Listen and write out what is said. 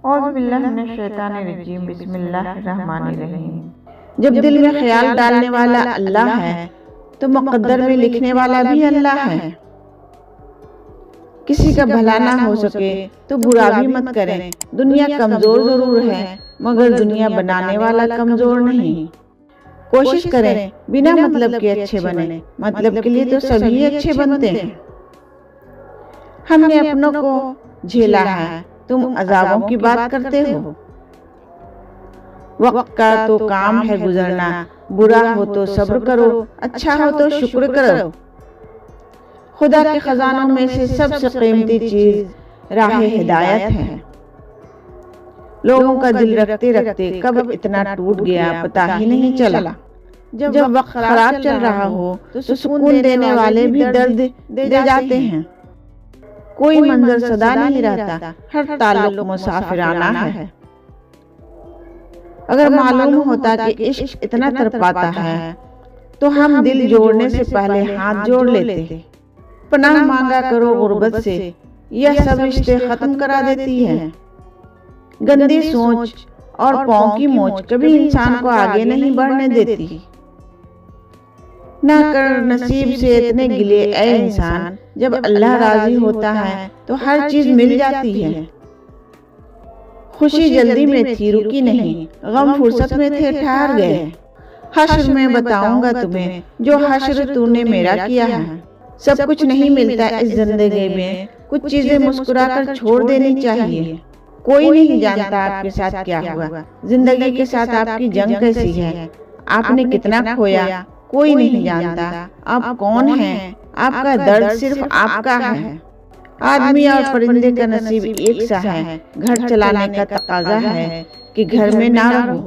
اعوذ باللہ من الشیطان الرجیم، بسم اللہ الرحمن الرحیم۔ جب دل میں خیال ڈالنے والا اللہ ہے تو مقدر میں لکھنے والا بھی اللہ ہے۔ کسی کا بھلا نہ ہو سکے تو برا بھی مت کریں۔ دنیا کمزور ضرور ہے مگر دنیا بنانے والا کمزور نہیں۔ کوشش کریں بنا مطلب کے اچھے بنیں، مطلب کے لیے تو سبھی اچھے بنتے ہیں۔ ہم نے اپنوں کو جھیلا ہے، تم عذابوں کی بات کرتے ہو۔ وقت کا تو کام ہے گزرنا، برا ہو تو صبر کرو، اچھا ہو تو شکر کرو۔ خدا کے خزانوں میں سے سب سے قیمتی چیز راہ ہدایت ہے۔ لوگوں کا دل رکھتے رکھتے کب اتنا ٹوٹ گیا پتہ ہی نہیں چلا۔ جب وقت خراب چل رہا ہو تو سکون دینے والے بھی درد دے جاتے ہیں۔ کوئی منظر صدا نہیں رہتا، ہر تعلق مسافرانہ ہے۔ اگر معلوم ہوتا کہ عشق اتنا تڑپاتا ہے تو ہم دل جوڑنے سے پہلے ہاتھ جوڑ لیتے۔ پناہ مانگا کرو غربت سے، یہ سب رشتے ختم کرا دیتی ہے۔ گندی سوچ اور پاؤں کی موچ کبھی انسان کو آگے نہیں بڑھنے دیتی۔ نہ کر نصیب سے اتنے گلے اے انسان، جب اللہ راضی ہوتا ہے تو ہر چیز مل جاتی ہے۔ خوشی جلدی میں تھی رکی نہیں، غم فرصت میں تھے ٹھہر گئے۔ حشر میں بتاؤں گا تمہیں جو حشر تو نے میرا کیا ہے۔ سب کچھ نہیں ملتا اس زندگی میں، کچھ چیزیں مسکرا کر چھوڑ دینی چاہیے۔ کوئی نہیں جانتا آپ کے ساتھ کیا ہوا، زندگی کے ساتھ آپ کی جنگ کیسی ہے، آپ نے کتنا کھویا کوئی نہیں جانتا، آپ کون ہیں، آپ کا درد صرف آپ کا ہے۔ آدمی اور پرندے کا نصیب ایک سا ہے، گھر چلانے کا تقاضا ہے کہ گھر میں نہ رہو۔